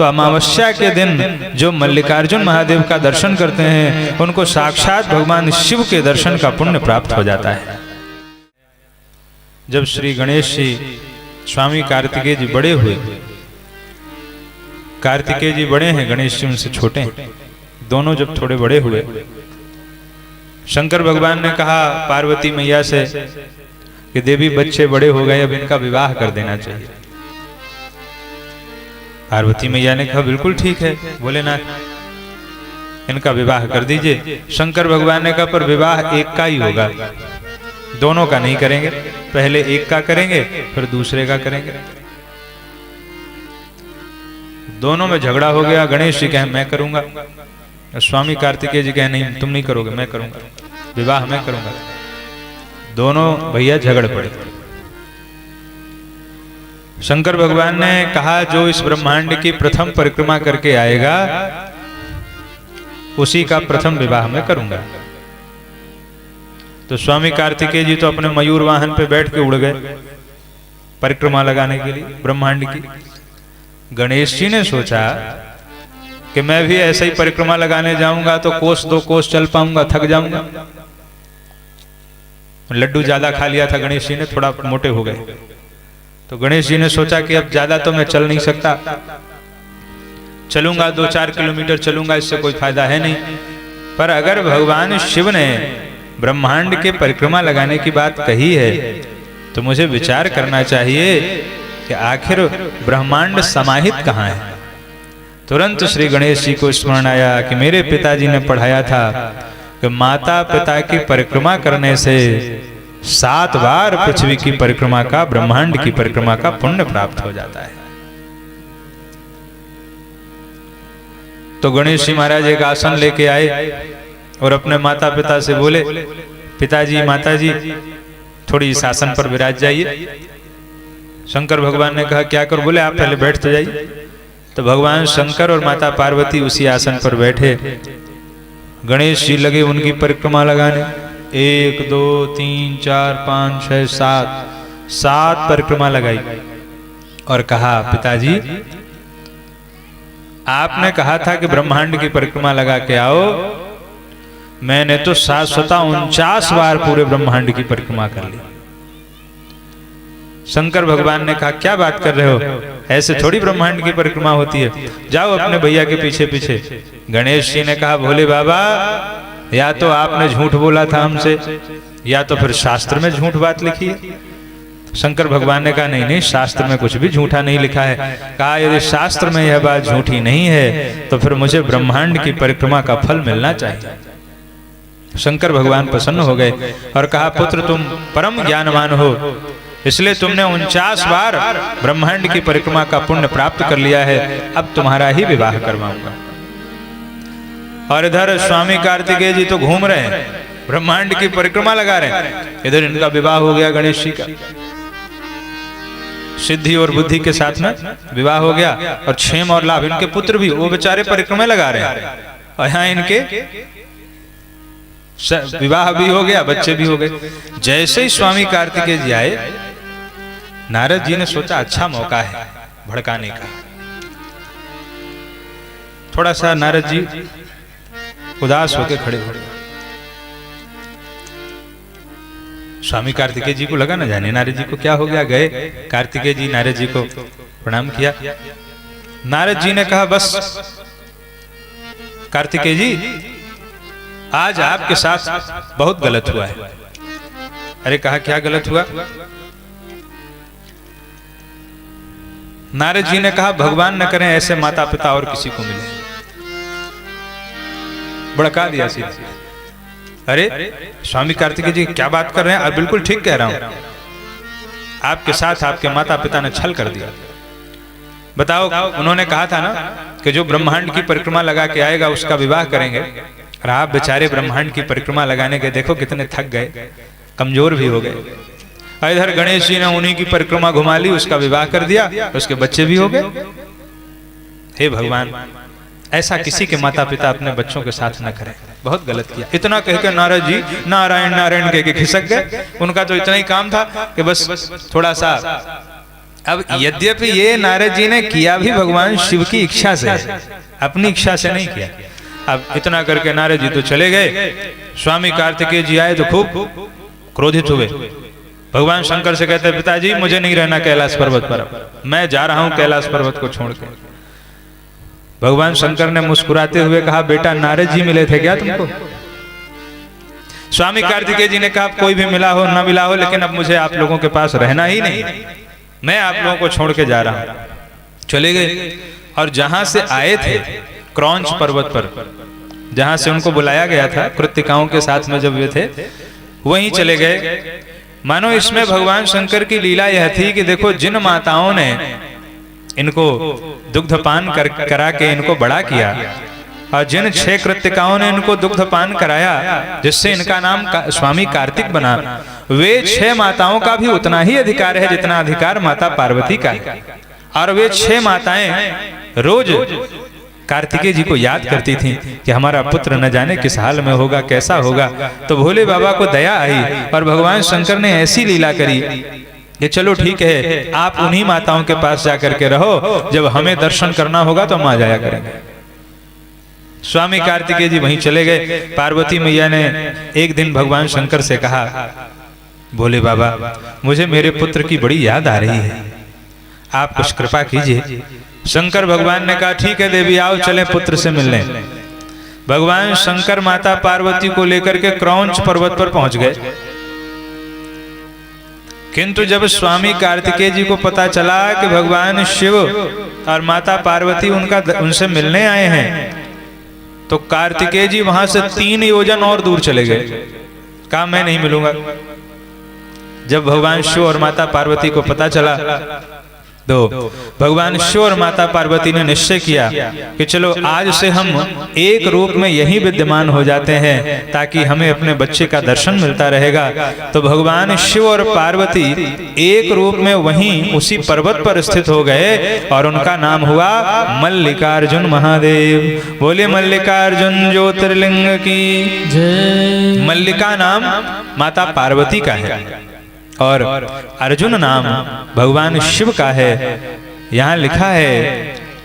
तो अमावस्या के दिन जो मल्लिकार्जुन महादेव का दर्शन करते हैं उनको साक्षात भगवान शिव के दर्शन का पुण्य प्राप्त हो जाता है। जब श्री गणेश जी स्वामी कार्तिकेय जी बड़े हुए, कार्तिकेय जी बड़े हैं, गणेश जी उनसे छोटे हैं, दोनों जब थोड़े बड़े हुए, शंकर भगवान ने कहा पार्वती मैया से कि देवी बच्चे बड़े हो गए, अब इनका विवाह कर देना चाहिए। पार्वती मैया ने कहा बिल्कुल ठीक है भोलेनाथ, इनका विवाह कर दीजिए। शंकर भगवान ने कहा पर विवाह एक का ही होगा, दोनों का नहीं करेंगे, पहले एक का करेंगे फिर दूसरे का करेंगे। दोनों में झगड़ा हो गया। गणेश जी कहे मैं करूंगा, स्वामी कार्तिकेय जी कहे नहीं तुम नहीं करोगे, मैं करूंगा, विवाह मैं करूंगा। दोनों भैया झगड़ पड़े। शंकर भगवान ने कहा जो इस ब्रह्मांड की प्रथम परिक्रमा करके आएगा उसी का प्रथम विवाह मैं करूंगा। तो स्वामी कार्तिकेय जी तो अपने मयूर वाहन पे बैठ के उड़ गए परिक्रमा लगाने के लिए ब्रह्मांड की। गणेश जी ने सोचा कि मैं भी ऐसे ही परिक्रमा लगाने जाऊंगा तो कोस दो कोस चल पाऊंगा, थक जाऊंगा। लड्डू ज्यादा खा लिया था गणेश जी ने, थोड़ा मोटे हो गए। तो गणेश जी ने सोचा कि अब ज्यादा तो मैं चल नहीं सकता, चलूंगा 2-4 किलोमीटर चलूंगा, इससे कोई फायदा है नहीं। पर अगर भगवान शिव ने ब्रह्मांड के परिक्रमा लगाने की बात कही है तो मुझे विचार करना चाहिए कि आखिर ब्रह्मांड समाहित कहाँ है। तुरंत श्री गणेश जी को स्मरण आया कि मेरे पिताजी ने पढ़ाया था कि माता पिता की परिक्रमा करने से 7 बार पृथ्वी की परिक्रमा का, ब्रह्मांड की परिक्रमा का पुण्य प्राप्त हो जाता है। तो गणेश जी महाराज एक आसन लेके आए और अपने माता पिता से बोले पिताजी माताजी थोड़ी इस आसन पर विराज जाइए। शंकर भगवान ने कहा क्या करो? बोले आप पहले बैठ तो जाइए। तो भगवान शंकर और माता पार्वती उसी आसन पर बैठे। गणेश जी लगे उनकी परिक्रमा लगाने। 1 2 3 4 5 6 7 परिक्रमा लगाई और कहा पिताजी आपने कहा था कि ब्रह्मांड की परिक्रमा लगा के आओ, मैंने तो 749 बार पूरे ब्रह्मांड की परिक्रमा कर ली। शंकर भगवान ने कहा क्या बात कर रहे हो, ऐसे थोड़ी ब्रह्मांड की परिक्रमा होती है, जाओ अपने भैया के पीछे पीछे। गणेश जी ने कहा भोले बाबा या तो आपने झूठ बोला था हमसे या तो फिर शास्त्र में झूठ बात लिखी है। शंकर भगवान ने कहा नहीं नहीं, शास्त्र में कुछ भी झूठा नहीं लिखा है। कहा यदि शास्त्र में यह बात झूठी नहीं है तो फिर मुझे ब्रह्मांड की परिक्रमा का फल मिलना चाहिए। शंकर भगवान प्रसन्न हो गए और कहा पुत्र तुम परम ज्ञानवान हो, इसलिए तुमने 49 बार ब्रह्मांड की परिक्रमा का पुण्य प्राप्त कर लिया है, अब तुम्हारा ही विवाह करवाऊंगा। और इधर स्वामी कार्तिकेय जी तो घूम रहे हैं, ब्रह्मांड की परिक्रमा लगा रहे हैं। इधर इनका विवाह हो गया गणेश जी का, सिद्धि और बुद्धि के साथ में विवाह हो गया और क्षेम और लाभ। इनके पुत्र भी वो बेचारे परिक्रमा लगा रहे हैं और यहाँ इनके विवाह भी हो गया, बच्चे भी हो गए। जैसे ही स्वामी कार्तिकेय जी आए, नारद जी ने सोचा अच्छा मौका है भड़काने का। थोड़ा सा नारद जी उदास होकर खड़े हो गए। स्वामी कार्तिकेय जी को लगा ना जाने नारद जी को क्या हो गया। गए कार्तिकेय जी नारद जी को प्रणाम किया। नारद जी ने कहा बस कार्तिकेय जी आज आपके साथ बहुत गलत हुआ है। अरे कहा क्या गलत हुआ? नारद जी ने कहा भगवान न करें ऐसे माता पिता और किसी को मिले। भड़का दिया सीधा। अरे स्वामी कार्तिकेय जी क्या बात कर रहे हैं? बिल्कुल ठीक कह रहा हूं, आपके साथ आपके माता पिता ने छल कर दिया। बताओ उन्होंने कहा था ना कि जो ब्रह्मांड की परिक्रमा लगा के आएगा उसका विवाह करेंगे, और आप बेचारे ब्रह्मांड की परिक्रमा लगाने के देखो कितने थक गए, कमजोर भी हो गए। इधर गणेश जी ने उन्हीं की परिक्रमा घुमा ली, उसका विवाह कर दिया, उसके बच्चे भी हो गए। हे भगवान ऐसा किसी के माता पिता अपने बच्चों के साथ न करें, बहुत गलत किया। इतना कहकर नारद जी नारायण नारायण कह के खिसक गए। उनका तो इतना ही काम था कि बस थोड़ा सा अब यद्यपि ये नारद जी ने किया भी भगवान शिव की इच्छा से, अपनी इच्छा से नहीं किया। अब इतना करके नारद जी तो चले गए। स्वामी कार्तिकेय जी आए तो खूब क्रोधित हुए। भगवान शंकर से कहते, पिताजी मुझे नहीं रहना कैलाश पर्वत पर, मैं जा रहा हूं कैलाश पर्वत को छोड़ के। भगवान शंकर ने मुस्कुराते हुए कहा, बेटा नारद जी मिले थे क्या तुमको? स्वामी कार्तिकेय जी ने कहा, कोई भी मिला हो ना मिला हो, लेकिन अब मुझे आप लोगों के पास रहना ही नहीं, मैं आप लोगों को छोड़ के जा रहा हूं। चले गए और जहां से आए थे क्रौंच पर्वत पर, जहां से उनको बुलाया गया था कृत्तिकाओं के साथ में जब वे थे, वहीं चले गए। मानो इसमें भगवान शंकर की लीला यह थी कि देखो, जिन माताओं ने इनको दुग्धपान करा के इनको बड़ा किया और जिन 6 कृत्तिकाओं ने इनको दुग्धपान कराया जिससे इनका नाम स्वामी कार्तिक बना, वे 6 माताओं का भी उतना ही अधिकार है जितना अधिकार माता पार्वती का है। और वे 6 माताएं रोज कार्तिकेय जी को याद करती थीं कि हमारा पुत्र न जाने किस हाल में होगा, कैसा होगा। तो भोले बाबा को दया आई और भगवान शंकर ने ऐसी लीला करी कि चलो ठीक है, आप उन्हीं माताओं के पास जाकर के रहो, जब हमें दर्शन करना होगा तो हम आ जाया करेंगे। स्वामी कार्तिकेय जी वहीं चले गए। पार्वती मैया ने एक दिन भगवान शंकर से कहा, भोले बाबा मुझे मेरे पुत्र की बड़ी याद आ रही है, आप कुछ कृपा कीजिए। शंकर भगवान ने कहा, ठीक है देवी, आओ चलें पुत्र से मिलने। भगवान शंकर माता पार्वती को लेकर के क्रौंच पर्वत पर पहुंच गए। किंतु जब स्वामी कार्तिकेय जी को पता चला कि भगवान शिव और माता पार्वती उनसे मिलने आए हैं, तो कार्तिकेय जी वहां से 3 योजन और दूर चले गए। कहा मैं नहीं मिलूंगा। जब भगवान शिव और माता पार्वती को पता चला तो भगवान शिव और माता पार्वती ने निश्चय किया कि चलो आज से हम एक रूप में यहीं विद्यमान हो जाते हैं ताकि हमें अपने बच्चे का दर्शन मिलता रहेगा। तो भगवान शिव और पार्वती एक रूप में वहीं उसी पर्वत पर स्थित हो गए और उनका नाम हुआ मल्लिकार्जुन महादेव। बोले मल्लिकार्जुन ज्योतिर्लिंग की जय। मल्लिका नाम माता पार्वती का है और अर्जुन नाम भगवान शिव का है। यहाँ लिखा है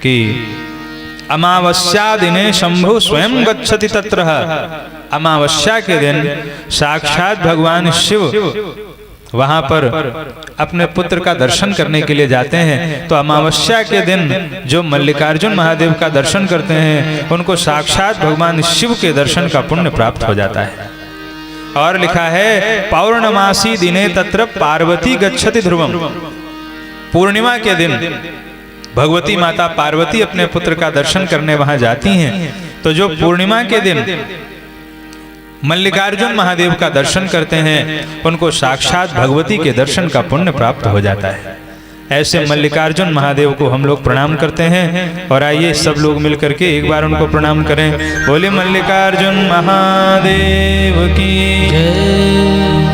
कि अमावस्या दिने शंभु स्वयं गच्छति तत्र। अमावस्या के दिन साक्षात भगवान शिव वहां पर अपने पुत्र का दर्शन करने के लिए जाते हैं। तो अमावस्या के दिन जो मल्लिकार्जुन महादेव का दर्शन करते हैं उनको साक्षात भगवान शिव के दर्शन का पुण्य प्राप्त हो जाता है। और लिखा है पौर्णमासी दिने तत्र पार्वती गच्छति ध्रुवम। पूर्णिमा के दिन भगवती माता पार्वती अपने पुत्र का दर्शन करने वहां जाती हैं। तो जो पूर्णिमा के दिन मल्लिकार्जुन महादेव का दर्शन करते हैं उनको साक्षात भगवती के दर्शन का पुण्य प्राप्त हो जाता है। ऐसे मल्लिकार्जुन महादेव को हम लोग प्रणाम करते हैं और आइए सब लोग मिलकर के एक बार उनको प्रणाम करें। बोले मल्लिकार्जुन महादेव की जय।